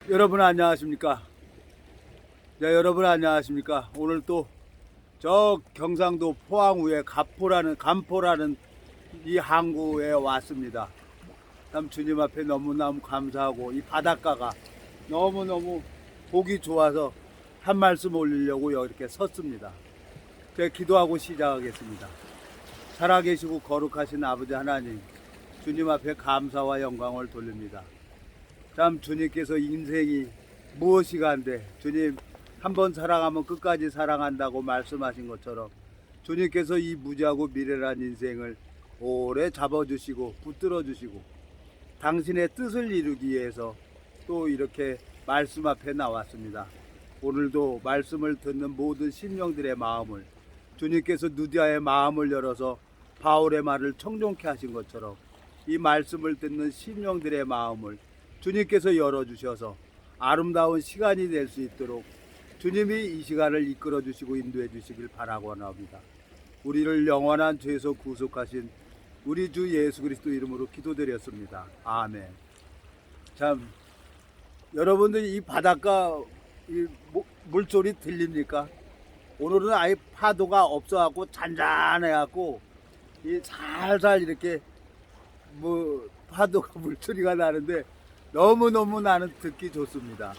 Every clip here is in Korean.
여러분 안녕하십니까? 네, 여러분 안녕하십니까? 오늘 또 저 경상도 포항우에 간포라는 이 항구에 왔습니다. 참 주님 앞에 너무너무 감사하고 이 바닷가가 너무너무 보기 좋아서 한 말씀 올리려고 이렇게 섰습니다. 제가 기도하고 시작하겠습니다. 살아계시고 거룩하신 아버지 하나님, 주님 앞에 감사와 영광을 돌립니다. 참 주님께서 인생이 무엇이간데 주님 한번 사랑하면 끝까지 사랑한다고 말씀하신 것처럼 주님께서 이 무지하고 미련한 인생을 오래 잡아주시고 붙들어 주시고 당신의 뜻을 이루기 위해서 또 이렇게 말씀 앞에 나왔습니다. 오늘도 말씀을 듣는 모든 심령들의 마음을 주님께서 누디아의 마음을 열어서 바울의 말을 청종케 하신 것처럼 이 말씀을 듣는 심령들의 마음을 주님께서 열어주셔서 아름다운 시간이 될 수 있도록 주님이 이 시간을 이끌어 주시고 인도해 주시길 바라고 합니다. 우리를 영원한 죄에서 구속하신 우리 주 예수 그리스도 이름으로 기도드렸습니다. 아멘. 참 여러분들 이 바닷가 이 물소리 들립니까? 오늘은 아예 파도가 없어갖고 잔잔해갖고 이 살살 이렇게 파도가 물소리가 나는데 너무너무 나는 듣기 좋습니다.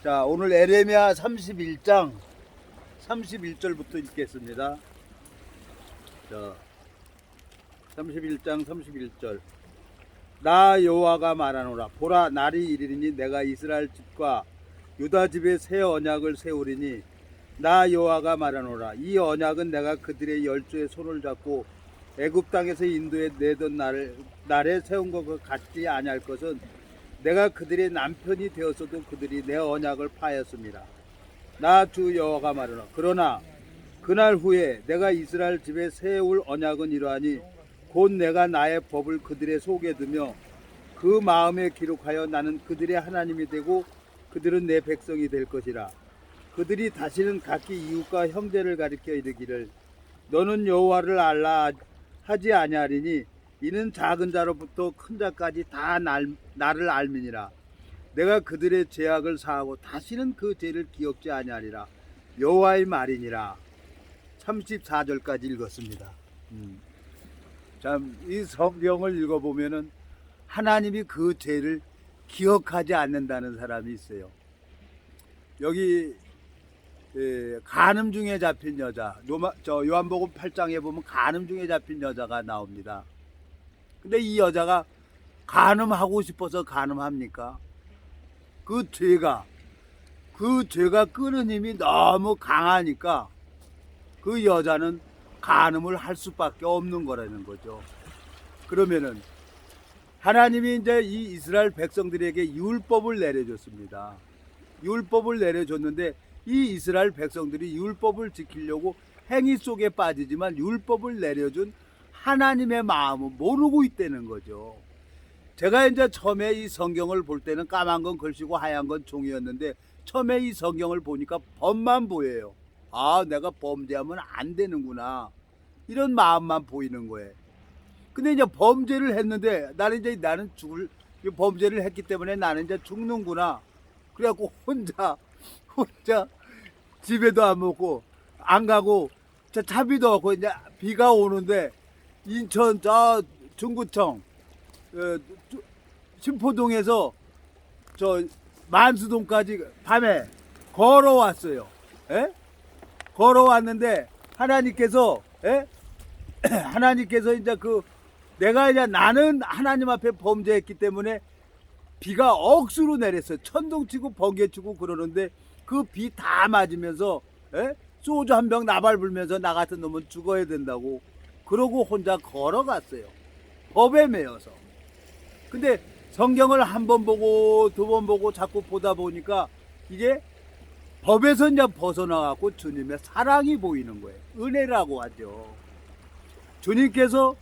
자, 오늘 에레미야 31장 31절부터 읽겠습니다. 자, 31장 31절. 나 여호와가 말하노라. 보라, 날이 이르리니 내가 이스라엘 집과 유다 집에 새 언약을 세우리니 나 여호와가 말하노라. 이 언약은 내가 그들의 열조의 손을 잡고 애굽 땅에서 인도에 내던 날에 세운 것과 같지 아니할 것은 내가 그들의 남편이 되었어도 그들이 내 언약을 파하였습니다. 나 주 여호와가 말하노라. 그러나 그날 후에 내가 이스라엘 집에 세울 언약은 이러하니 곧 내가 나의 법을 그들의 속에 두며 그 마음에 기록하여 나는 그들의 하나님이 되고 그들은 내 백성이 될 것이라. 그들이 다시는 각기 이웃과 형제를 가리켜 이르기를 너는 여호와를 알라 하지 아니하리니 이는 작은 자로부터 큰 자까지 다 나를 알미니라. 내가 그들의 죄악을 사하고 다시는 그 죄를 기억지 아니하리라. 여호와의 말이니라. 34절까지 읽었습니다. 참 이 성경을 읽어보면은 하나님이 그 죄를 기억하지 않는다는 사람이 있어요. 여기 간음 중에 잡힌 여자, 요한복음 8장에 보면 간음 중에 잡힌 여자가 나옵니다. 근데 이 여자가 간음하고 싶어서 간음합니까? 그 죄가 끄는 힘이 너무 강하니까 그 여자는 간음을 할 수밖에 없는 거라는 거죠. 그러면은 하나님이 이제 이 이스라엘 백성들에게 율법을 내려줬습니다. 율법을 내려줬는데 이 이스라엘 백성들이 율법을 지키려고 행위 속에 빠지지만 율법을 내려준 하나님의 마음은 모르고 있다는 거죠. 제가 이제 처음에 이 성경을 볼 때는 까만 건 글씨고 하얀 건 종이였는데 처음에 이 성경을 보니까 법만 보여요. 아, 내가 범죄하면 안 되는구나. 이런 마음만 보이는 거예요. 근데 이제 범죄를 했는데 나는 범죄를 했기 때문에 나는 이제 죽는구나. 그래갖고 혼자 집에도 안 먹고 안 가고 차비도 없고 이제 비가 오는데 인천 저 중구청 신포동에서 저 만수동까지 밤에 걸어왔어요. 에? 걸어왔는데 하나님께서 하나님께서 이제 내가 이제 나는 하나님 앞에 범죄했기 때문에 비가 억수로 내렸어요. 천둥치고 번개치고 그러는데 그 비 다 맞으면서 소주 한 병 나발 불면서 나 같은 놈은 죽어야 된다고 그러고 혼자 걸어갔어요. 법에 매여서. 근데 성경을 한 번 보고 두 번 보고 자꾸 보다 보니까 이게 법에서 이제 벗어나갖고 주님의 사랑이 보이는 거예요. 은혜라고 하죠. 주님께서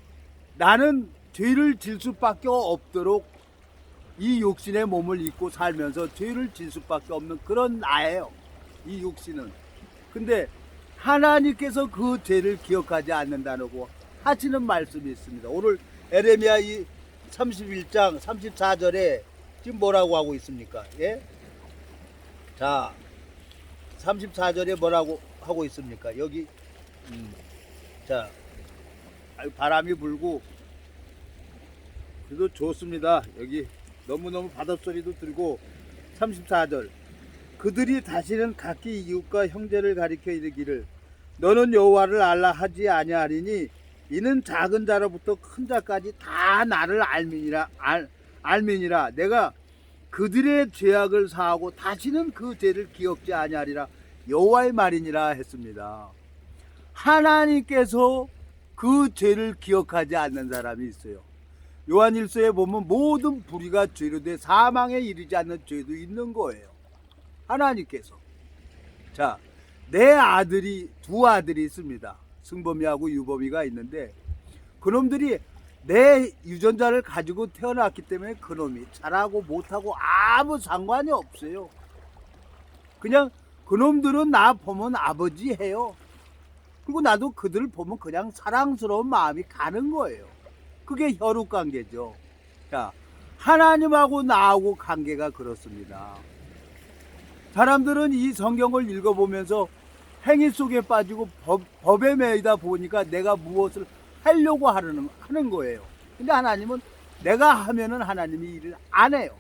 나는 죄를 질 수밖에 없도록 이 육신의 몸을 입고 살면서 죄를 질 수밖에 없는 그런 나예요. 이 육신은. 근데 하나님께서 그 죄를 기억하지 않는다고 하시는 말씀이 있습니다. 오늘 에레미야 31장 34절에 지금 뭐라고 하고 있습니까? 예? 자, 34절에 뭐라고 하고 있습니까? 여기 자, 바람이 불고 그래도 좋습니다. 여기 너무너무 바닷소리도 들고 34절 그들이 다시는 각기 이웃과 형제를 가리켜 이르기를 너는 여호와를 알라 하지 아니하리니 이는 작은 자로부터 큰 자까지 다 나를 알미니라 내가 그들의 죄악을 사하고 다시는 그 죄를 기억지 아니하리라 여호와의 말이니라 했습니다. 하나님께서 그 죄를 기억하지 않는 사람이 있어요. 요한일서에 보면 모든 불의가 죄로 돼 사망에 이르지 않는 죄도 있는 거예요. 하나님께서. 자, 내 아들이 두 아들이 있습니다. 승범이하고 유범이가 있는데 그놈들이 내 유전자를 가지고 태어났기 때문에 그놈이 잘하고 못하고 아무 상관이 없어요. 그냥 그놈들은 나 보면 아버지 해요. 그리고 나도 그들을 보면 그냥 사랑스러운 마음이 가는 거예요. 그게 혈육관계죠. 자, 하나님하고 나하고 관계가 그렇습니다. 사람들은 이 성경을 읽어보면서 행위 속에 빠지고 법에 매이다 보니까 내가 무엇을 하려고 하는 거예요. 근데 하나님은 내가 하면은 하나님이 일을 안 해요.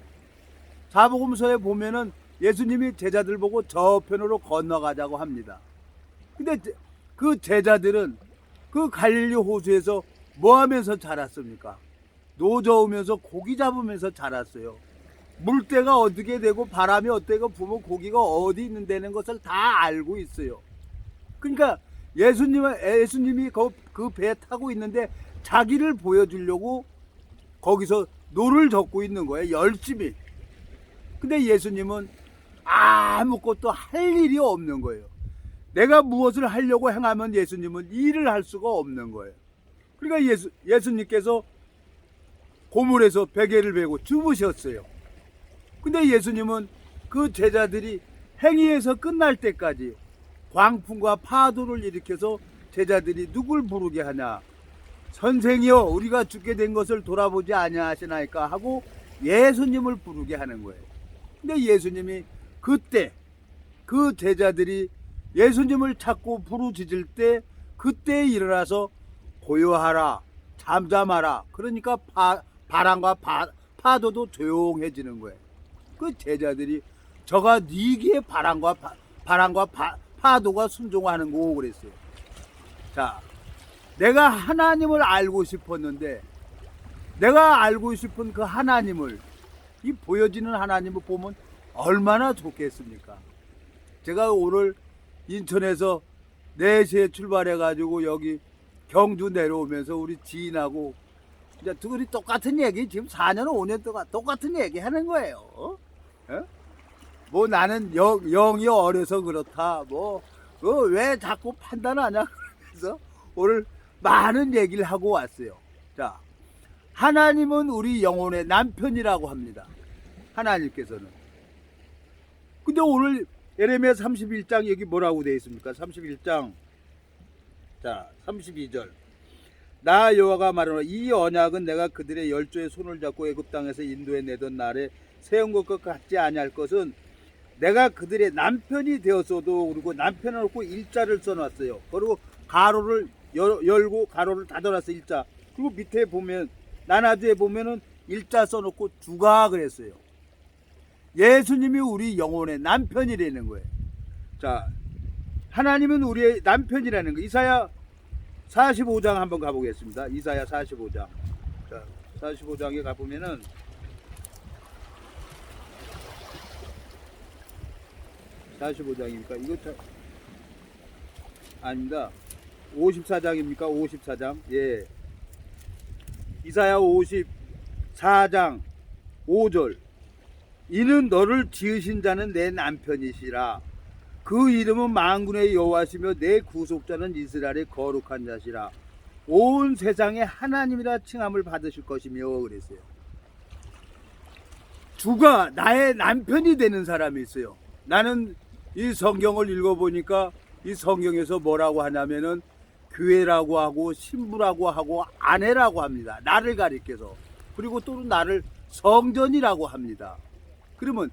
사복음서에 보면은 예수님이 제자들 보고 저편으로 건너가자고 합니다. 근데 그 제자들은 그 갈릴리 호수에서 뭐 하면서 자랐습니까? 노 저으면서 고기 잡으면서 자랐어요. 물때가 어떻게 되고 바람이 어떻게 부면 고기가 어디 있는다는 것을 다 알고 있어요. 그러니까 예수님이 그 배 타고 있는데 자기를 보여주려고 거기서 노를 젓고 있는 거예요. 열심히. 근데 예수님은 아무것도 할 일이 없는 거예요. 내가 무엇을 하려고 행하면 예수님은 일을 할 수가 없는 거예요. 그러니까 예수님께서 고물에서 베개를 베고 주무셨어요. 근데 예수님은 그 제자들이 행위에서 끝날 때까지 광풍과 파도를 일으켜서 제자들이 누굴 부르게 하냐? 선생이여 우리가 죽게 된 것을 돌아보지 아니하시나이까 하고 예수님을 부르게 하는 거예요. 근데 예수님이 그때 그 제자들이 예수님을 찾고 부르짖을 때 그때 일어나서 고요하라 잠잠하라 그러니까 바람과 파도도 조용해지는 거예요. 그 제자들이 저가 네게 바람과 파도가 순종하는 거고 그랬어요. 자, 내가 하나님을 알고 싶었는데 내가 알고 싶은 그 하나님을 이 보여지는 하나님을 보면 얼마나 좋겠습니까? 제가 오늘 인천에서 4시에 출발해 가지고 여기 경주 내려오면서 우리 지인하고 이제 둘이 똑같은 얘기 지금 4년 5년 동안 똑같은 얘기 하는 거예요. 뭐 나는 영이 어려서 그렇다. 뭐 왜 자꾸 판단하냐 그래서 오늘 많은 얘기를 하고 왔어요. 자, 하나님은 우리 영혼의 남편이라고 합니다. 하나님께서는. 근데 오늘 예레미야 31장 여기 뭐라고 되어 있습니까? 31장 자 32절 나 여호와가 말하노라 이 언약은 내가 그들의 열조의 손을 잡고 애굽 땅에서 인도해 내던 날에 세운 것과 같지 아니할 것은 내가 그들의 남편이 되었어도 그리고 남편을 놓고 일자를 써놨어요. 그리고 가로를 열고 가로를 닫아놨어요. 일자. 그리고 밑에 보면 나나주에 보면은 일자 써놓고 주가 그랬어요. 예수님이 우리 영혼의 남편이라는 거예요. 자, 하나님은 우리의 남편이라는 거. 이사야 45장 한번 가보겠습니다. 이사야 45장. 자, 45장에 가보면은 45장입니까? 이거 아닙니다. 54장입니까? 54장. 예. 이사야 54장 5절. 이는 너를 지으신 자는 내 남편이시라. 그 이름은 만군의 여호와시며 내 구속자는 이스라엘의 거룩한 자시라. 온 세상에 하나님이라 칭함을 받으실 것이며 그랬어요. 주가 나의 남편이 되는 사람이 있어요. 나는 이 성경을 읽어보니까 이 성경에서 뭐라고 하냐면은 교회라고 하고 신부라고 하고 아내라고 합니다. 나를 가리켜서. 그리고 또 나를 성전이라고 합니다. 그러면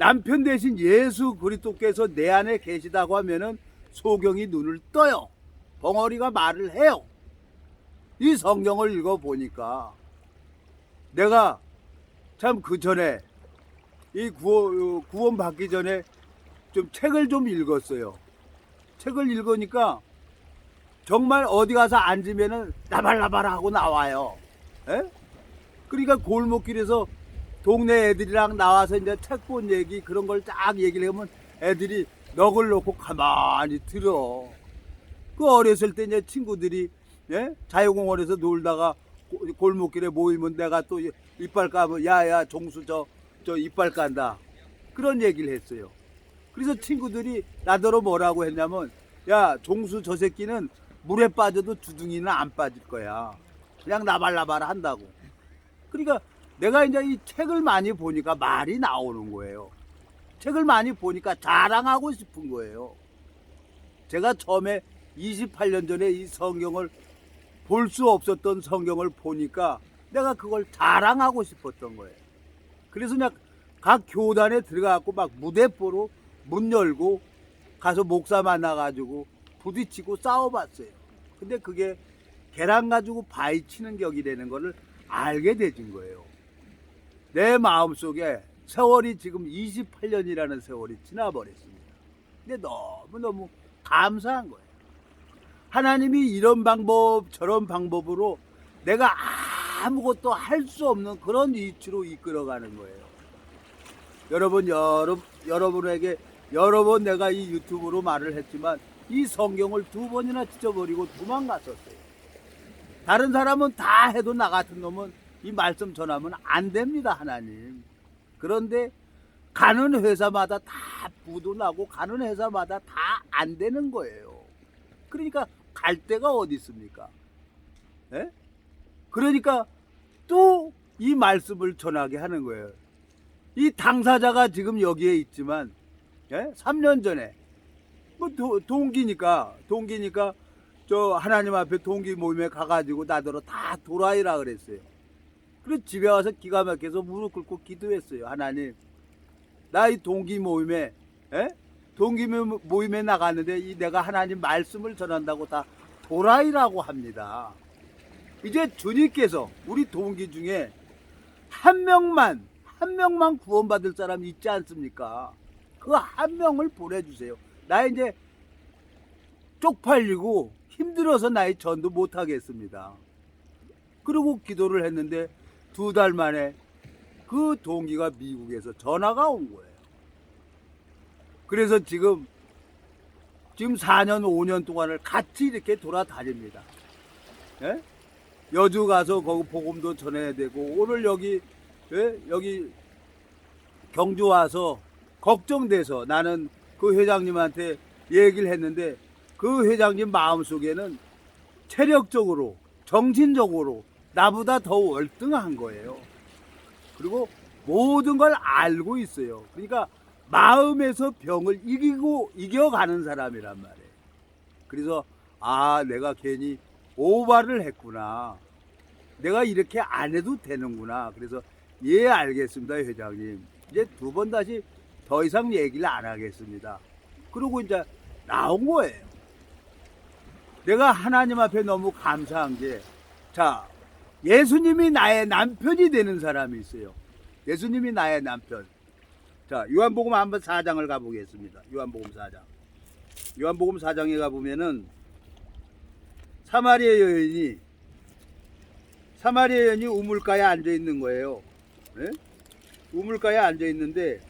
남편 대신 예수 그리스도께서 내 안에 계시다고 하면은 소경이 눈을 떠요. 벙어리가 말을 해요. 이 성경을 읽어보니까 내가 참 그 전에 이 구원 받기 전에 좀 책을 좀 읽었어요. 책을 읽으니까 정말 어디 가서 앉으면은 나발나발 하고 나와요. 에? 그러니까 골목길에서 동네 애들이랑 나와서 이제 책 본 얘기 그런 걸 딱 얘기를 하면 애들이 넋을 놓고 가만히 들어. 그 어렸을 때 이제 친구들이 예? 자유공원에서 놀다가 골목길에 모이면 내가 또 이빨 까면 야야 종수 저 이빨 깐다 그런 얘기를 했어요. 그래서 친구들이 나더러 뭐라고 했냐면 야 종수 저 새끼는 물에 빠져도 주둥이는 안 빠질 거야. 그냥 나발나발 한다고. 그러니까 내가 이제 이 책을 많이 보니까 말이 나오는 거예요. 책을 많이 보니까 자랑하고 싶은 거예요. 제가 처음에 28년 전에 이 성경을 볼 수 없었던 성경을 보니까 내가 그걸 자랑하고 싶었던 거예요. 그래서 그냥 각 교단에 들어가고 막 무대포로 문 열고 가서 목사 만나가지고 부딪히고 싸워봤어요. 근데 그게 계란 가지고 바위 치는 격이라는 거를 알게 되진 거예요. 내 마음속에 세월이 지금 28년이라는 세월이 지나버렸습니다. 근데 너무너무 감사한 거예요. 하나님이 이런 방법 저런 방법으로 내가 아무것도 할 수 없는 그런 위치로 이끌어가는 거예요. 여러분에게 여러 번 내가 이 유튜브로 말을 했지만 이 성경을 2번이나 찢어버리고 도망갔었어요. 다른 사람은 다 해도 나 같은 놈은 이 말씀 전하면 안 됩니다, 하나님. 그런데 가는 회사마다 다 부도 나고 가는 회사마다 다 안 되는 거예요. 그러니까 갈 데가 어디 있습니까? 예? 그러니까 또 이 말씀을 전하게 하는 거예요. 이 당사자가 지금 여기에 있지만 3년 전에 뭐 동기니까 저 하나님 앞에 동기 모임에 가가지고 나더러 다 도라이라 그랬어요. 그래서 집에 와서 기가 막혀서 무릎 꿇고 기도했어요. 하나님, 나 이 동기 모임에 나갔는데 이 내가 하나님 말씀을 전한다고 다 도라이라고 합니다. 이제 주님께서 우리 동기 중에 한 명만 구원받을 사람 있지 않습니까? 그 한 명을 보내주세요. 나 이제 쪽팔리고 힘들어서 나의 전도 못하겠습니다. 그리고 기도를 했는데 2달 만에 그 동기가 미국에서 전화가 온 거예요. 그래서 지금 4년 5년 동안을 같이 이렇게 돌아다닙니다. 예? 여주 가서 거기 복음도 전해야 되고 오늘 여기 경주 와서 걱정돼서 나는 그 회장님한테 얘기를 했는데 그 회장님 마음속에는 체력적으로 정신적으로 나보다 더 월등한 거예요. 그리고 모든 걸 알고 있어요. 그러니까 마음에서 병을 이겨가는 사람이란 말이에요. 그래서 내가 괜히 오바를 했구나. 내가 이렇게 안 해도 되는구나. 그래서 예 알겠습니다 회장님. 이제 2번 다시 더 이상 얘기를 안 하겠습니다. 그러고 이제 나온 거예요. 내가 하나님 앞에 너무 감사한 게 예수님이 나의 남편이 되는 사람이 있어요. 예수님이 나의 남편. 요한복음 한번 4장을 가보겠습니다. 요한복음 4장. 요한복음 4장에 가보면은 사마리아 여인이 우물가에 앉아 있는 거예요. 네? 우물가에 앉아 있는데,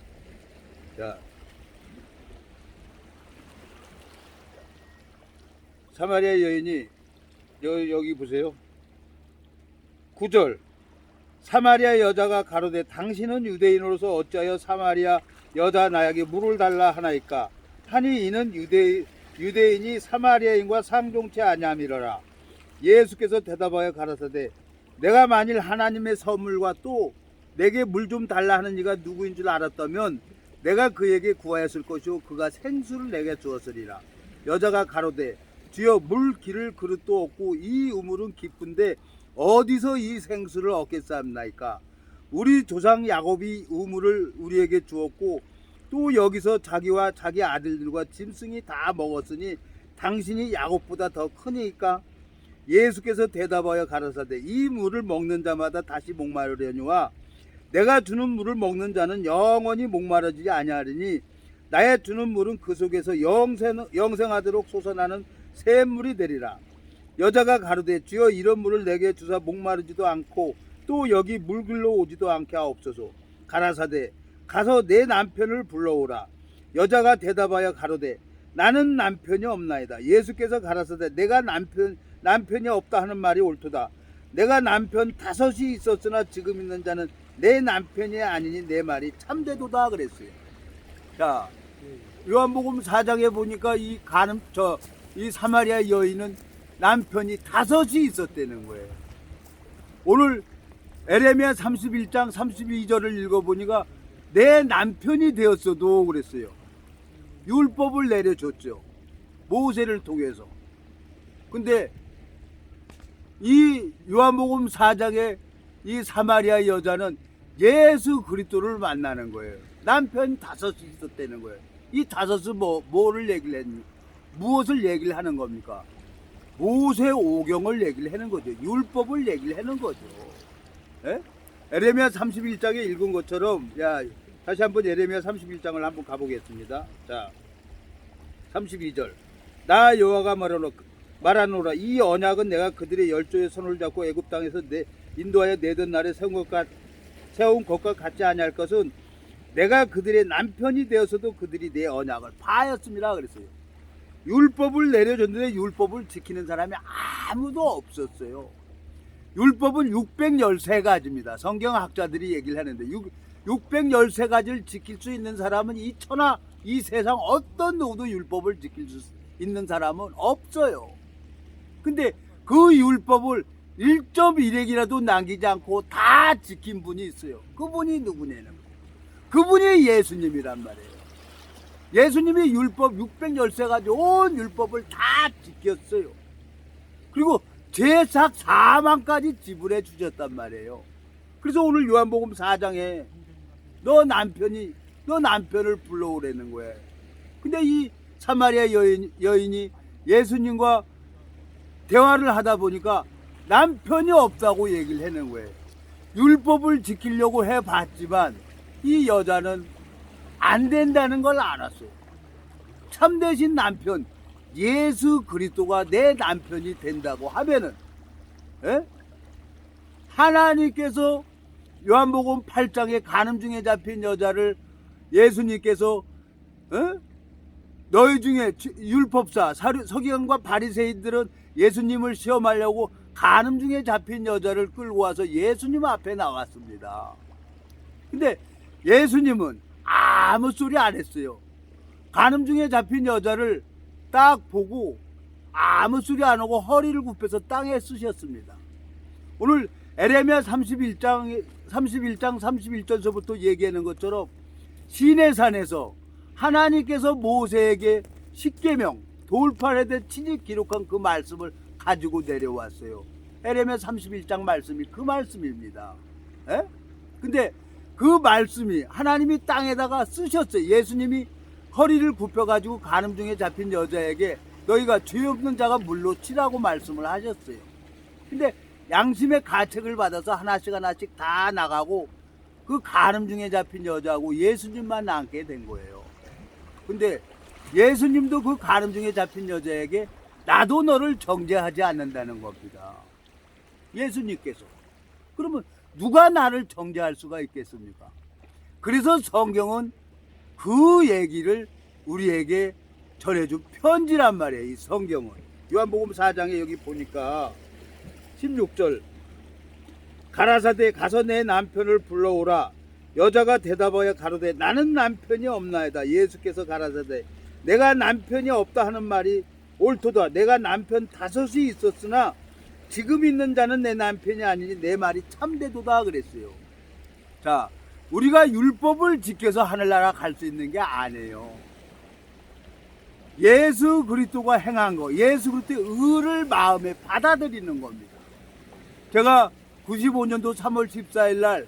사마리아 여인이 여기 보세요. 9절. 사마리아 여자가 가로되 당신은 유대인으로서 어찌하여 사마리아 여자 나에게 물을 달라 하나이까? 하니 이는 유대인이 사마리아인과 상종치 아니함이로라. 예수께서 대답하여 가라사대 내가 만일 하나님의 선물과 또 내게 물 좀 달라 하는 이가 누구인 줄 알았다면 내가 그에게 구하였을 것이요 그가 생수를 내게 주었으리라. 여자가 가로되 주여 물 기를 그릇도 없고 이 우물은 깊은데 어디서 이 생수를 얻겠사옵나이까? 우리 조상 야곱이 우물을 우리에게 주었고 또 여기서 자기와 자기 아들들과 짐승이 다 먹었으니 당신이 야곱보다 더 크니까. 예수께서 대답하여 가라사대 이 물을 먹는 자마다 다시 목마르려니와 내가 주는 물을 먹는 자는 영원히 목마르지 아니하리니 나의 주는 물은 그 속에서 영생하도록 솟아나는 샘물이 되리라. 여자가 가로되 주여 이런 물을 내게 주사 목마르지도 않고 또 여기 물 길러 오지도 않게 하옵소서. 가라사대 가서 내 남편을 불러오라. 여자가 대답하여 가로되 나는 남편이 없나이다. 예수께서 가라사대 내가 남편이 없다 하는 말이 옳도다. 내가 남편 5이 있었으나 지금 있는 자는 내 남편이 아니니 내 말이 참되도다 그랬어요. 자, 요한복음 4장에 보니까 이 사마리아 여인은 남편이 5이 있었다는 거예요. 오늘 에레미야 31장 32절을 읽어보니까 내 남편이 되었어도 그랬어요. 율법을 내려줬죠. 모세를 통해서. 근데 이 요한복음 4장에 이 사마리아 여자는 예수 그리스도를 만나는 거예요. 남편 5이 있었다는 거예요. 이 5은 뭐를 얘기를 했니? 무엇을 얘기를 하는 겁니까? 모세 오경을 얘기를 하는 거죠. 율법을 얘기를 하는 거죠. 에? 에레미야 31장에 읽은 것처럼, 다시 한번 에레미야 31장을 한번 가보겠습니다. 자, 32절. 나 여호와가 말하노라. 이 언약은 내가 그들의 열조의 손을 잡고 애굽 땅에서 인도하여 내던 날에 세운 것과 같지 아니할 것은 내가 그들의 남편이 되어서도 그들이 내 언약을 파하였습니다 그랬어요. 율법을 내려줬는데 율법을 지키는 사람이 아무도 없었어요. 율법은 613가지입니다. 성경학자들이 얘기를 하는데 613가지를 지킬 수 있는 사람은 이 세상 어떤 누구도 율법을 지킬 수 있는 사람은 없어요. 근데 그 율법을 1.1핵이라도 남기지 않고 다 지킨 분이 있어요. 그분이 누구냐는 그분이 예수님이란 말이에요. 예수님이 율법 613가지 온 율법을 다 지켰어요. 그리고 제삭 4만까지 지불해 주셨단 말이에요. 그래서 오늘 요한복음 4장에 너 남편을 불러오라는 거예요. 근데 이 사마리아 여인이 예수님과 대화를 하다 보니까 남편이 없다고 얘기를 하는 거예요. 율법을 지키려고 해봤지만 이 여자는 안 된다는 걸 알았어요. 참되신 남편 예수 그리스도가 내 남편이 된다고 하면은 하나님께서 요한복음 8장에 간음 중에 잡힌 여자를 예수님께서 너희 중에 율법사 서기관과 바리새인들은 예수님을 시험하려고 간음 중에 잡힌 여자를 끌고 와서 예수님 앞에 나왔습니다. 근데 예수님은 아무 소리 안 했어요. 간음 중에 잡힌 여자를 딱 보고 아무 소리 안 하고 허리를 굽혀서 땅에 쓰셨습니다. 오늘 에레미야 31장 31절서부터 얘기하는 것처럼 시내산에서 하나님께서 모세에게 십계명 돌판에 대해 친히 기록한 그 말씀을 가지고 내려왔어요. 에레미야 31장 말씀이 그 말씀입니다. 근데 그 말씀이 하나님이 땅에다가 쓰셨어요. 예수님이 허리를 굽혀가지고 간음 중에 잡힌 여자에게 너희가 죄 없는 자가 물로 치라고 말씀을 하셨어요. 근데 양심의 가책을 받아서 하나씩 다 나가고 그 간음 중에 잡힌 여자하고 예수님만 남게 된 거예요. 근데 예수님도 그 간음 중에 잡힌 여자에게 나도 너를 정죄하지 않는다는 겁니다. 예수님께서. 그러면 누가 나를 정죄할 수가 있겠습니까? 그래서 성경은 그 얘기를 우리에게 전해준 편지란 말이에요. 이 성경은 요한복음 4장에 여기 보니까 16절 가라사대 가서 내 남편을 불러오라. 여자가 대답하여 가로되 나는 남편이 없나이다. 예수께서 가라사대 내가 남편이 없다 하는 말이 옳도다. 내가 남편 5이 있었으나 지금 있는 자는 내 남편이 아니니 내 말이 참되도다 그랬어요. 자, 우리가 율법을 지켜서 하늘나라 갈 수 있는 게 아니에요. 예수 그리스도가 행한 거, 예수 그리스도의 의를 마음에 받아들이는 겁니다. 제가 95년도 3월 14일 날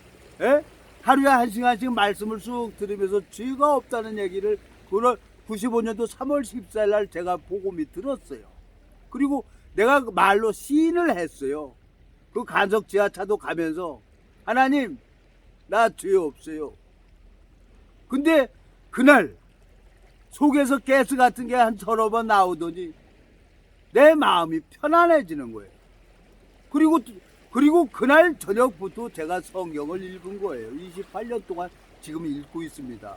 하루에 한 시간씩 말씀을 쑥 들으면서 죄가 없다는 얘기를 95년도 3월 14일 날 제가 복음이 들었어요. 그리고 내가 그 말로 시인을 했어요. 그 간석 지하차도 가면서 하나님 나 죄 없어요. 근데 그날 속에서 가스 같은 게 한 서너 번 나오더니 내 마음이 편안해지는 거예요. 그리고 그날 저녁부터 제가 성경을 읽은 거예요. 28년 동안 지금 읽고 있습니다.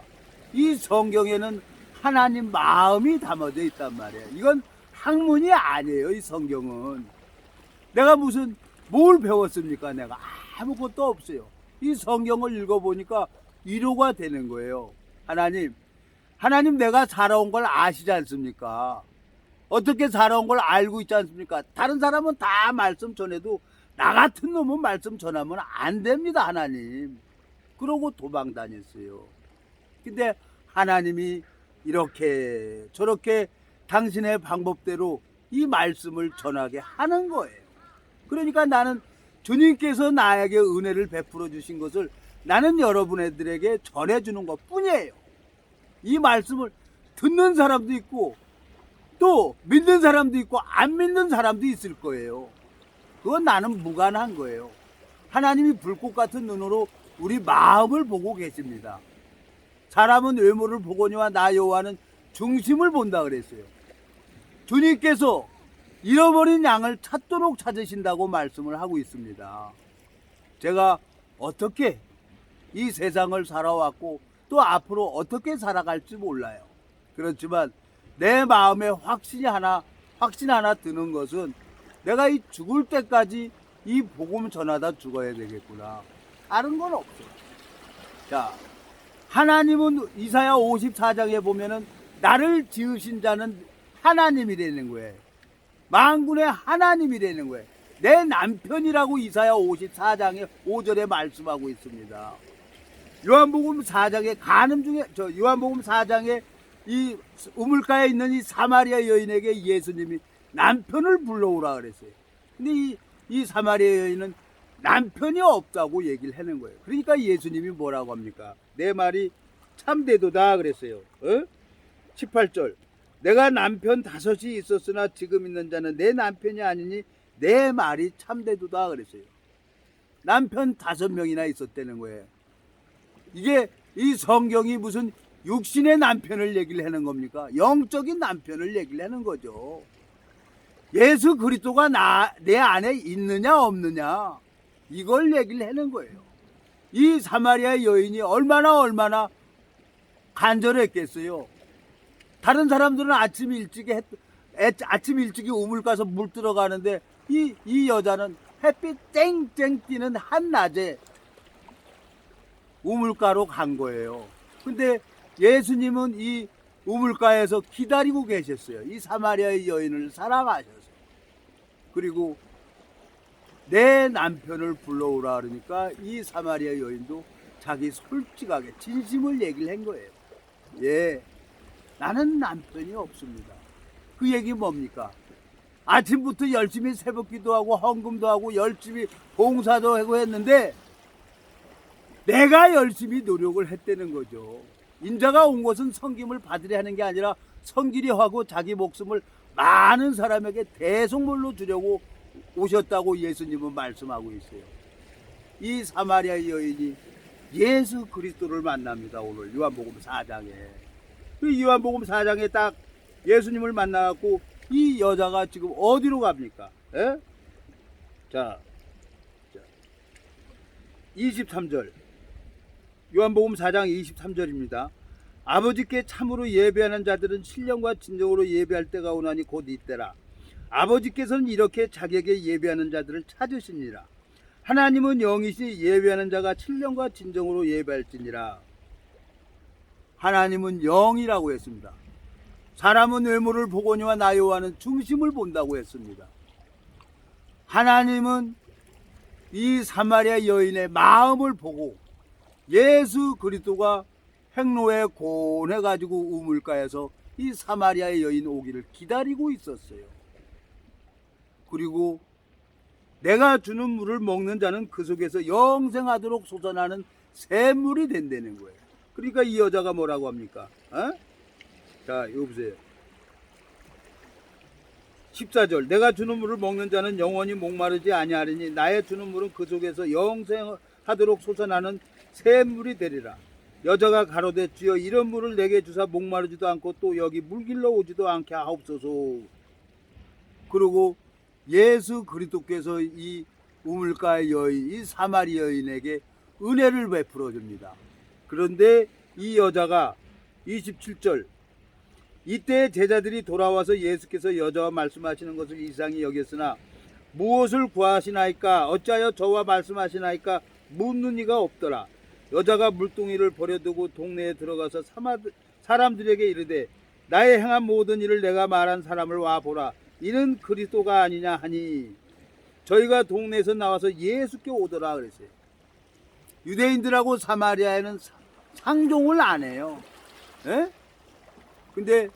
이 성경에는 하나님 마음이 담아져 있단 말이에요. 이건 학문이 아니에요. 이 성경은 내가 무슨 뭘 배웠습니까? 내가 아무것도 없어요. 이 성경을 읽어보니까 위로가 되는 거예요. 하나님 내가 살아온 걸 아시지 않습니까? 어떻게 살아온 걸 알고 있지 않습니까? 다른 사람은 다 말씀 전해도 나 같은 놈은 말씀 전하면 안 됩니다, 하나님. 그러고 도망 다녔어요. 근데 하나님이 이렇게 저렇게 당신의 방법대로 이 말씀을 전하게 하는 거예요. 그러니까 나는 주님께서 나에게 은혜를 베풀어 주신 것을 나는 여러분들에게 전해주는 것 뿐이에요. 이 말씀을 듣는 사람도 있고 또 믿는 사람도 있고 안 믿는 사람도 있을 거예요. 그건 나는 무관한 거예요. 하나님이 불꽃 같은 눈으로 우리 마음을 보고 계십니다. 사람은 외모를 보거니와 나 여호와는 중심을 본다 그랬어요. 주님께서 잃어버린 양을 찾도록 찾으신다고 말씀을 하고 있습니다. 제가 어떻게 이 세상을 살아왔고 또 앞으로 어떻게 살아갈지 몰라요. 그렇지만 내 마음에 확신 하나 드는 것은 내가 이 죽을 때까지 이 복음 전하다 죽어야 되겠구나. 다른 건 없어요. 자, 하나님은 이사야 54장에 보면은 나를 지으신 자는 하나님이라는 거예요. 만군의 하나님이라는 거예요. 내 남편이라고 이사야 54장에 5절에 말씀하고 있습니다. 요한복음 4장에 요한복음 4장에 이 우물가에 있는 이 사마리아 여인에게 예수님이 남편을 불러오라 그랬어요. 근데 이 사마리아 여인은 남편이 없다고 얘기를 하는 거예요. 그러니까 예수님이 뭐라고 합니까? 내 말이 참되도다 그랬어요. 18절 내가 남편 5이 있었으나 지금 있는 자는 내 남편이 아니니 내 말이 참되도다 그랬어요. 남편 5명이나 있었다는 거예요. 이게 이 성경이 무슨 육신의 남편을 얘기를 하는 겁니까? 영적인 남편을 얘기를 하는 거죠. 예수 그리스도가 내 안에 있느냐 없느냐 이걸 얘기를 하는 거예요. 이 사마리아 여인이 얼마나 간절했겠어요. 다른 사람들은 아침 일찍이 우물 가서 물 들어가는데 이 여자는 햇빛 쨍쨍 띄는 한낮에 우물가로 간 거예요. 근데 예수님은 이 우물가에서 기다리고 계셨어요. 이 사마리아의 여인을 사랑하셔서. 그리고 내 남편을 불러오라 그러니까 이 사마리아 여인도 자기 솔직하게 진심을 얘기를 한 거예요. 예, 나는 남편이 없습니다. 그 얘기 뭡니까? 아침부터 열심히 새벽 기도하고 헌금도 하고 열심히 봉사도 하고 했는데 내가 열심히 노력을 했다는 거죠. 인자가 온 것은 섬김을 받으려 하는 게 아니라 섬기려 하고 자기 목숨을 많은 사람에게 대속물로 주려고 오셨다고 예수님은 말씀하고 있어요. 이 사마리아 여인이 예수 그리스도를 만납니다. 오늘 요한복음 4장에. 그 요한복음 4장에 딱 예수님을 만나갖고 이 여자가 지금 어디로 갑니까? 에? 자 23절 요한복음 4장 23절입니다. 아버지께 참으로 예배하는 자들은 신령과 진정으로 예배할 때가 오나니 곧 이때라. 아버지께서는 이렇게 자기에게 예배하는 자들을 찾으시니라. 하나님은 영이시 예배하는 자가 신령과 진정으로 예배할지니라. 하나님은 영이라고 했습니다. 사람은 외모를 보거니와 나 여호와는 중심을 본다고 했습니다. 하나님은 이 사마리아 여인의 마음을 보고 예수 그리스도가 행로에 곤해가지고 우물가에서 이 사마리아의 여인 오기를 기다리고 있었어요. 그리고 내가 주는 물을 먹는 자는 그 속에서 영생하도록 솟아나는 샘물이 된다는 거예요. 그러니까 이 여자가 뭐라고 합니까? 자, 이거 보세요. 14절 내가 주는 물을 먹는 자는 영원히 목마르지 아니하리니 나의 주는 물은 그 속에서 영생하도록 솟아나는 샘물이 되리라. 여자가 가로되 주여 이런 물을 내게 주사 목마르지도 않고 또 여기 물길러 오지도 않게 하옵소서. 그리고 예수 그리스도께서 이 우물가의 여인, 이 사마리 여인에게 은혜를 베풀어 줍니다. 그런데 이 여자가 27절 이때 제자들이 돌아와서 예수께서 여자와 말씀하시는 것을 이상히 여겼으나 무엇을 구하시나이까 어찌하여 저와 말씀하시나이까 묻는 이가 없더라. 여자가 물동이를 버려두고 동네에 들어가서 사람들에게 이르되 나의 행한 모든 일을 내가 말한 사람을 와보라. 이는 그리스도가 아니냐 하니 저희가 동네에서 나와서 예수께 오더라 그랬어요. 유대인들하고 사마리아에는 상종을 안 해요. 에? 근데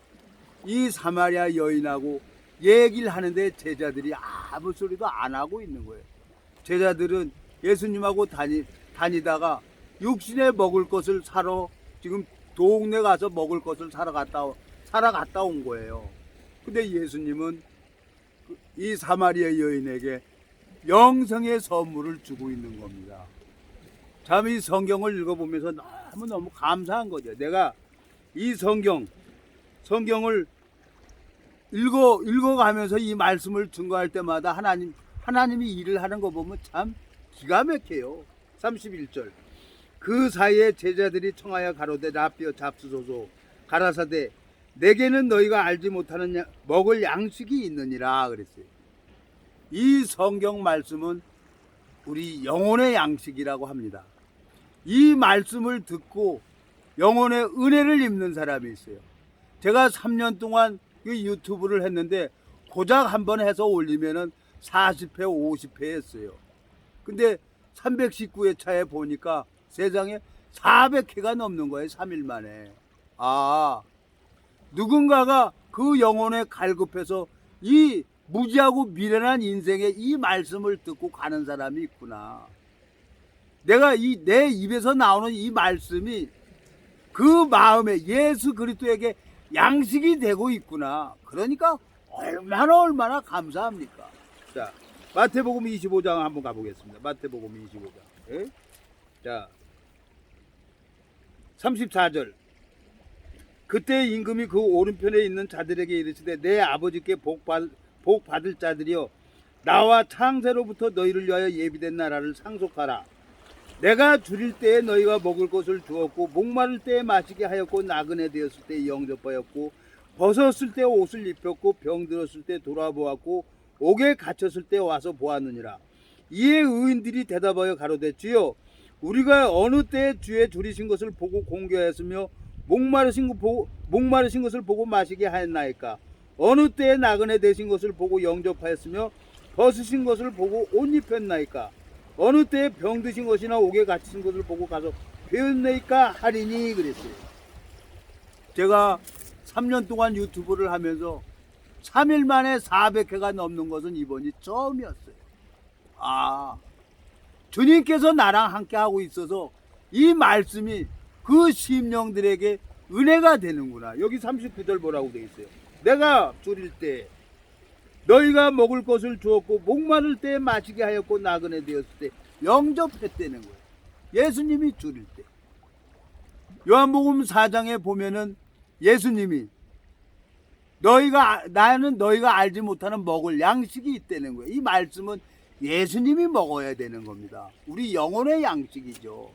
이 사마리아 여인하고 얘기를 하는데 제자들이 아무 소리도 안 하고 있는 거예요. 제자들은 예수님하고 다니다가 육신에 먹을 것을 사러 지금 동네 가서 먹을 것을 사러 갔다 온 거예요. 근데 예수님은 이 사마리아 여인에게 영생의 선물을 주고 있는 겁니다. 참 이 성경을 읽어보면서 너무너무 감사한 거죠. 내가 이 성경을 읽어가면서 이 말씀을 증거할 때마다 하나님이 일을 하는 거 보면 참 기가 막혀요. 31절 그 사이에 제자들이 청하여 가로되 라삐어 잡수소서 가라사대 내게는 너희가 알지 못하는 먹을 양식이 있느니라 그랬어요. 이 성경 말씀은 우리 영혼의 양식이라고 합니다. 이 말씀을 듣고 영혼의 은혜를 입는 사람이 있어요. 제가 3년 동안 유튜브를 했는데 고작 한 번 해서 올리면은 40회 50회 했어요. 근데 319회 차에 보니까 세상에 400회가 넘는 거예요. 3일 만에. 누군가가 그 영혼에 갈급해서 이 무지하고 미련한 인생에 이 말씀을 듣고 가는 사람이 있구나. 내가 내 입에서 나오는 이 말씀이 그 마음에 예수 그리스도에게 양식이 되고 있구나. 그러니까 얼마나 감사합니까? 자, 마태복음 25장 한번 가보겠습니다. 마태복음 25장. 예? 자, 34절. 그때 임금이 그 오른편에 있는 자들에게 이르시되 내 아버지께 복 받을 자들이여 나와 창세로부터 너희를 위하여 예비된 나라를 상속하라. 내가 줄일 때에 너희가 먹을 것을 주었고 목마를 때에 마시게 하였고 나그네 되었을 때 영접하였고 벗었을 때 옷을 입혔고 병들었을 때 돌아보았고 옥에 갇혔을 때 와서 보았느니라. 이에 의인들이 대답하여 가로되 주여 우리가 어느 때에 주의 줄이신 것을 보고 공개하였으며 목마르신 것을 보고 마시게 하였나이까. 어느 때에 나그네 되신 것을 보고 영접하였으며 벗으신 것을 보고 옷 입혔나이까. 어느 때에 병드신 것이나 옥에 갇히신 것을 보고 가서 배웠나이까 하리니 그랬어요. 제가 3년 동안 유튜브를 하면서 3일 만에 400회가 넘는 것은 이번이 처음이었어요. 주님께서 나랑 함께 하고 있어서 이 말씀이 그 심령들에게 은혜가 되는구나. 여기 39절 뭐라고 되어 있어요? 내가 줄일 때 너희가 먹을 것을 주었고 목마를 때 마시게 하였고 나그네 되었을 때 영접했다는 거예요. 예수님이 줄일 때. 요한복음 4장에 보면은 예수님이 나는 너희가 알지 못하는 먹을 양식이 있다는 거예요. 이 말씀은 예수님이 먹어야 되는 겁니다. 우리 영혼의 양식이죠.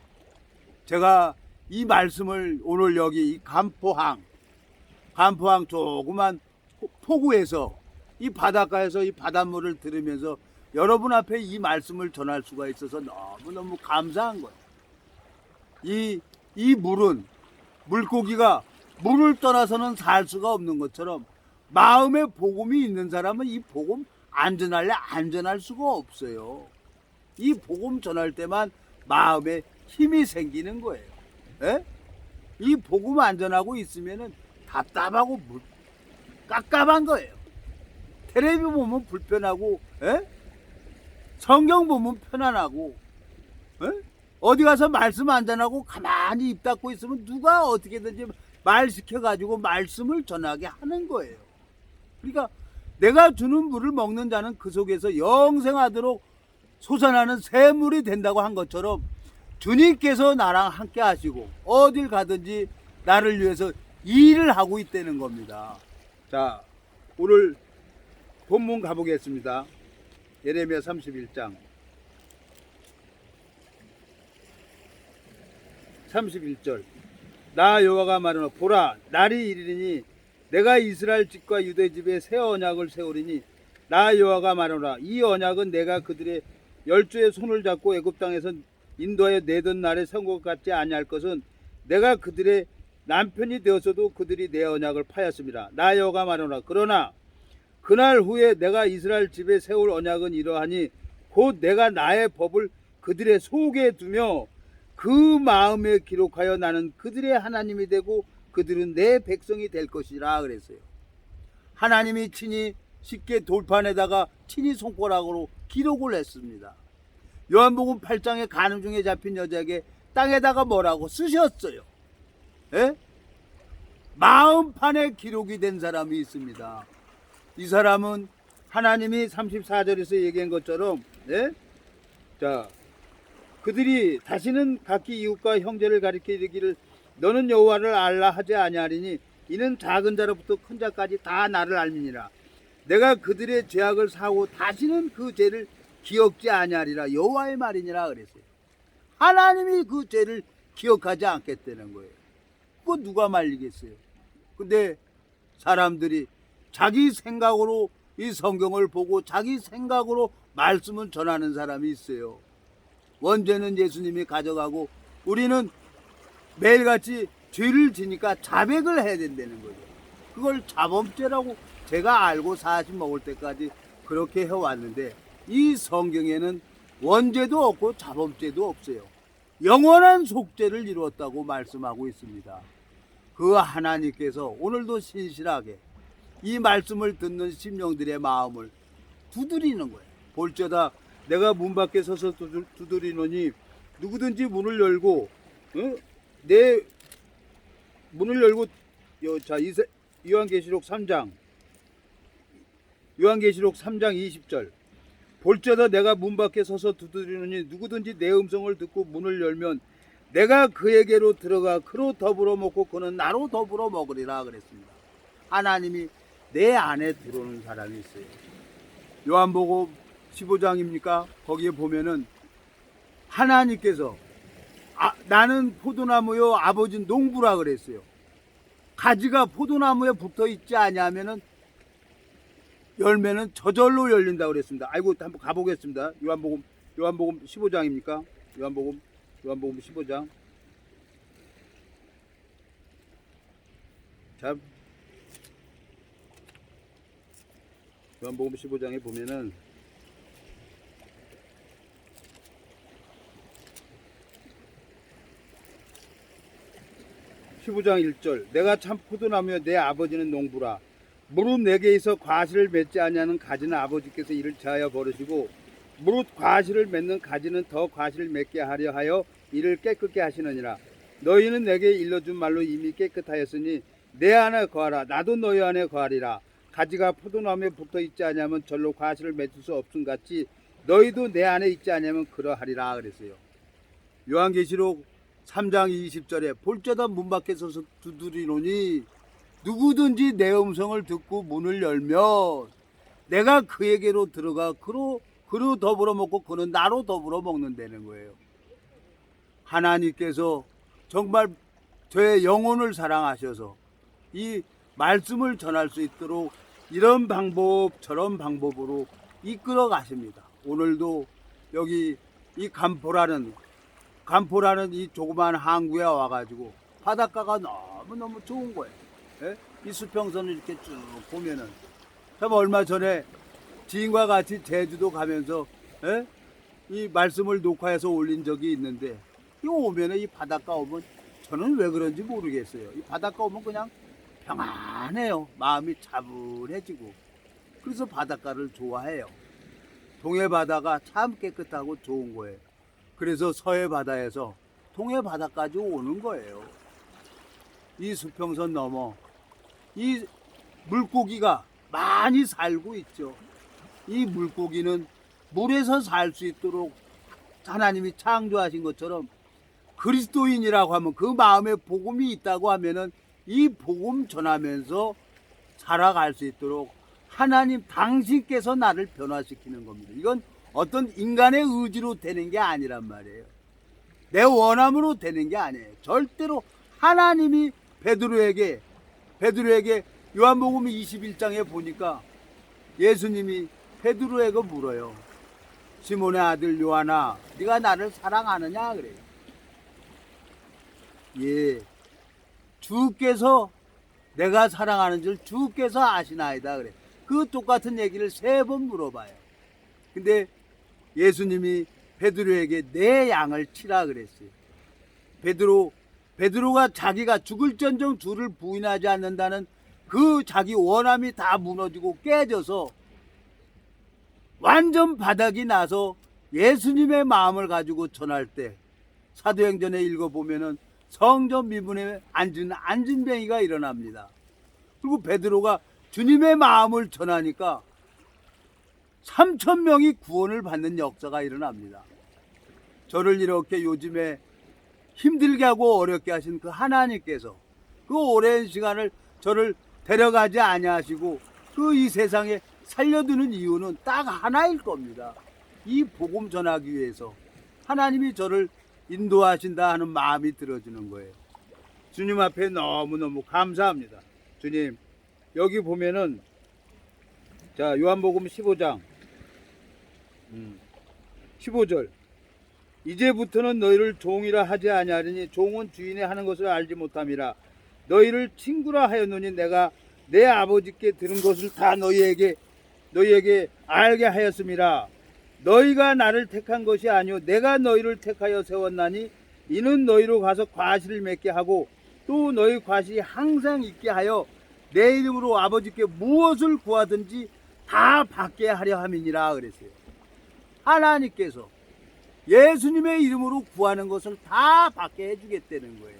제가 이 말씀을 오늘 여기 이 간포항 조그만 포구에서 이 바닷가에서 이 바닷물을 들으면서 여러분 앞에 이 말씀을 전할 수가 있어서 너무너무 감사한 거예요. 이 물은 물고기가 물을 떠나서는 살 수가 없는 것처럼 마음에 복음이 있는 사람은 이 복음 안전할 수가 없어요. 이 복음 전할 때만 마음에 힘이 생기는 거예요. 에? 이 복음 안전하고 있으면은 답답하고 깝깝한 거예요. 텔레비 보면 불편하고, 에? 성경 보면 편안하고, 에? 어디 가서 말씀 안 전하고 가만히 입 닫고 있으면 누가 어떻게든지 말 시켜가지고 말씀을 전하게 하는 거예요. 그러니까 내가 주는 물을 먹는 자는 그 속에서 영생하도록 솟아나는 샘물이 된다고 한 것처럼 주님께서 나랑 함께 하시고 어딜 가든지 나를 위해서 일을 하고 있다는 겁니다. 자, 오늘 본문 가보겠습니다. 예레미야 31장 31절. 나 여호와가 말하노 보라 날이 이르리니 내가 이스라엘 집과 유대 집에 새 언약을 세우리니 나 여호와가 말하노라 이 언약은 내가 그들의 열조의 손을 잡고 애굽 땅에서 인도하여 내던 날에 세운 것 같지 아니할 것은 내가 그들의 남편이 되었어도 그들이 내 언약을 파였습니다. 나 여호와가 말하노라 그러나 그날 후에 내가 이스라엘 집에 세울 언약은 이러하니 곧 내가 나의 법을 그들의 속에 두며 그 마음에 기록하여 나는 그들의 하나님이 되고 그들은 내 백성이 될 것이라 그랬어요. 하나님이 친히 쉽게 돌판에다가 친히 손가락으로 기록을 했습니다. 요한복음 8장에 간음 중에 잡힌 여자에게 땅에다가 뭐라고 쓰셨어요. 에? 마음판에 기록이 된 사람이 있습니다. 이 사람은 하나님이 34절에서 얘기한 것처럼 자 그들이 다시는 각기 이웃과 형제를 가리켜 이르기를 너는 여호와를 알라 하지 아니하리니 이는 작은 자로부터 큰 자까지 다 나를 알미니라. 내가 그들의 죄악을 사하고 다시는 그 죄를 기억지 아니하리라 여호와의 말이니라 그랬어요. 하나님이 그 죄를 기억하지 않겠다는 거예요. 그거 누가 말리겠어요. 근데 사람들이 자기 생각으로 이 성경을 보고 자기 생각으로 말씀을 전하는 사람이 있어요. 원죄는 예수님이 가져가고 우리는 매일같이 죄를 지니까 자백을 해야 된다는 거죠. 그걸 자범죄라고 제가 알고 40 먹을 때까지 그렇게 해왔는데 이 성경에는 원죄도 없고 자범죄도 없어요. 영원한 속죄를 이루었다고 말씀하고 있습니다. 그 하나님께서 오늘도 신실하게 이 말씀을 듣는 심령들의 마음을 두드리는 거예요. 볼지어다 내가 문 밖에 서서 두드리노니 누구든지 문을 열고 내 문을 열고 자 요한계시록 3장 20절 볼지어다 내가 문 밖에 서서 두드리노니 누구든지 내 음성을 듣고 문을 열면 내가 그에게로 들어가 그로 더불어 먹고 그는 나로 더불어 먹으리라 그랬습니다. 하나님이 내 안에 들어오는 사람이 있어요. 요한복음 15장입니까? 거기에 보면은 하나님께서 나는 포도나무요 아버지는 농부라 그랬어요. 가지가 포도나무에 붙어 있지 아니하면은 열매는 저절로 열린다 그랬습니다. 아이고 한번 가보겠습니다. 요한복음 15장입니까? 요한복음 15장. 자, 요한복음 15장에 보면은 15장 1절 내가 참 포도나무여 내 아버지는 농부라 무릇 내게 있어 과실을 맺지 아니하는 가지는 아버지께서 이를 제하여 버리시고 무릇 과실을 맺는 가지는 더 과실을 맺게 하려 하여 이를 깨끗게 하시느니라. 너희는 내게 일러준 말로 이미 깨끗하였으니 내 안에 거하라 나도 너희 안에 거하리라. 가지가 포도나무에 붙어 있지 아니하면 절로 과실을 맺을 수 없음 같이 너희도 내 안에 있지 아니하면 그러하리라 그랬어요. 요한계시록 3장 20절에 볼지어다 문 밖에 서서 두드리노니 누구든지 내 음성을 듣고 문을 열면 내가 그에게로 들어가 그로 더불어 먹고 그는 나로 더불어 먹는다는 거예요. 하나님께서 정말 저의 영혼을 사랑하셔서 이 말씀을 전할 수 있도록 이런 방법 저런 방법으로 이끌어 가십니다. 오늘도 여기 이 간포라는 이 조그만 항구에 와가지고 바닷가가 너무너무 좋은 거예요. 예? 이 수평선을 이렇게 쭉 보면은 참 얼마 전에 지인과 같이 제주도 가면서 이 말씀을 녹화해서 올린 적이 있는데 이 오면은 이 바닷가 오면 저는 왜 그런지 모르겠어요. 이 바닷가 오면 그냥 평안해요. 마음이 차분해지고 그래서 바닷가를 좋아해요. 동해 바다가 참 깨끗하고 좋은 거예요. 그래서 서해 바다에서 동해 바다까지 오는 거예요. 이 수평선 넘어 이 물고기가 많이 살고 있죠. 이 물고기는 물에서 살 수 있도록 하나님이 창조하신 것처럼 그리스도인이라고 하면 그 마음에 복음이 있다고 하면은 이 복음 전하면서 살아갈 수 있도록 하나님 당신께서 나를 변화시키는 겁니다. 이건 어떤 인간의 의지로 되는 게 아니란 말이에요. 내 원함으로 되는 게 아니에요. 절대로 하나님이 베드로에게 요한복음 21장에 보니까 예수님이 베드로에게 물어요. 시몬의 아들 요한아, 네가 나를 사랑하느냐 그래요. 예, 주께서 내가 사랑하는 줄 주께서 아시나이다 그래. 그 똑같은 얘기를 3번 물어봐요. 근데 예수님이 베드로에게 내 양을 치라 그랬어요. 베드로가 자기가 죽을전정 주를 부인하지 않는다는 그 자기 원함이 다 무너지고 깨져서 완전 바닥이 나서 예수님의 마음을 가지고 전할 때 사도행전에 읽어보면은 성전 미문에 앉은 안진뱅이가 일어납니다. 그리고 베드로가 주님의 마음을 전하니까 3,000명이 구원을 받는 역사가 일어납니다. 저를 이렇게 요즘에 힘들게 하고 어렵게 하신 그 하나님께서 그 오랜 시간을 저를 데려가지 아니하시고 그 이 세상에 살려두는 이유는 딱 하나일 겁니다. 이 복음 전하기 위해서 하나님이 저를 인도하신다 하는 마음이 들어지는 거예요. 주님 앞에 너무너무 감사합니다. 주님, 여기 보면은 자 요한복음 15장 15절 이제부터는 너희를 종이라 하지 아니하리니 종은 주인이 하는 것을 알지 못함이라. 너희를 친구라 하였노니 내가 내 아버지께 들은 것을 다 너희에게 알게 하였음이라. 너희가 나를 택한 것이 아니요 내가 너희를 택하여 세웠나니 이는 너희로 가서 과실을 맺게 하고 또 너희 과실이 항상 있게 하여 내 이름으로 아버지께 무엇을 구하든지 다 받게 하려 함이니라 그랬어요. 하나님께서 예수님의 이름으로 구하는 것을 다 받게 해주겠다는 거예요.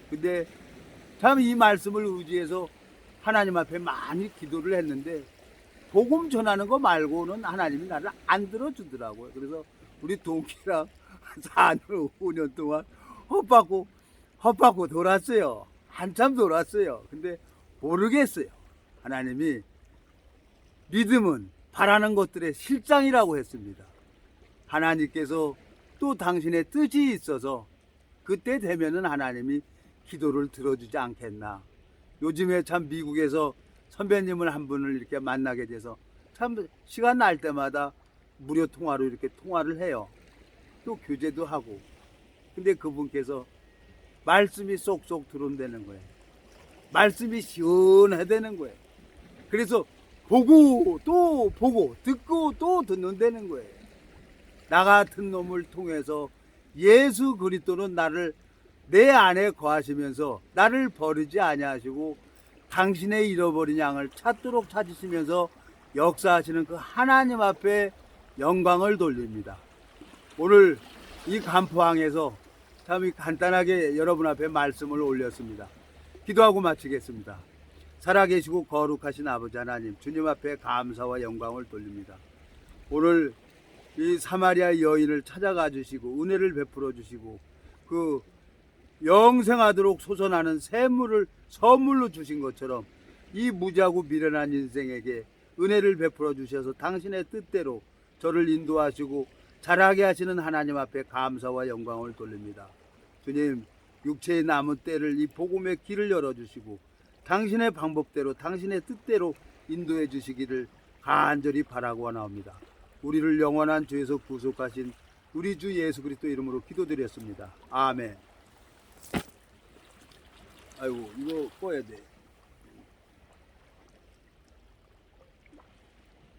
근데 참 이 말씀을 의지해서 하나님 앞에 많이 기도를 했는데 복음 전하는 거 말고는 하나님이 나를 안 들어주더라고요. 그래서 우리 동기랑 4년, 5년 동안 헛받고 돌았어요. 한참 돌았어요. 근데 모르겠어요. 하나님이 믿음은 바라는 것들의 실장이라고 했습니다. 하나님께서 또 당신의 뜻이 있어서 그때 되면은 하나님이 기도를 들어주지 않겠나. 요즘에 참 미국에서 선배님을 한 분을 이렇게 만나게 돼서 참 시간 날 때마다 무료 통화로 이렇게 통화를 해요. 또 교제도 하고. 근데 그분께서 말씀이 쏙쏙 들어온다는 거예요. 말씀이 시원하다는 거예요. 그래서 보고 또 보고 듣고 또 듣는다는 거예요. 나 같은 놈을 통해서 예수 그리스도는 나를 내 안에 거하시면서 나를 버리지 아니하시고 당신의 잃어버린 양을 찾도록 찾으시면서 역사하시는 그 하나님 앞에 영광을 돌립니다. 오늘 이 간포항에서 참 간단하게 여러분 앞에 말씀을 올렸습니다. 기도하고 마치겠습니다. 살아계시고 거룩하신 아버지 하나님, 주님 앞에 감사와 영광을 돌립니다. 오늘 이 사마리아 여인을 찾아가 주시고 은혜를 베풀어 주시고 그 영생하도록 솟아나는 샘물을 선물로 주신 것처럼 이 무지하고 미련한 인생에게 은혜를 베풀어 주셔서 당신의 뜻대로 저를 인도하시고 자라게 하시는 하나님 앞에 감사와 영광을 돌립니다. 주님, 육체의 남은 때를 이 복음의 길을 열어주시고 당신의 방법대로 당신의 뜻대로 인도해 주시기를 간절히 바라고 나옵니다. 우리를 영원한 죄에서 구속하신 우리 주 예수 그리스도 이름으로 기도드렸습니다. 아멘. 아이고, 이거 꺼야 돼.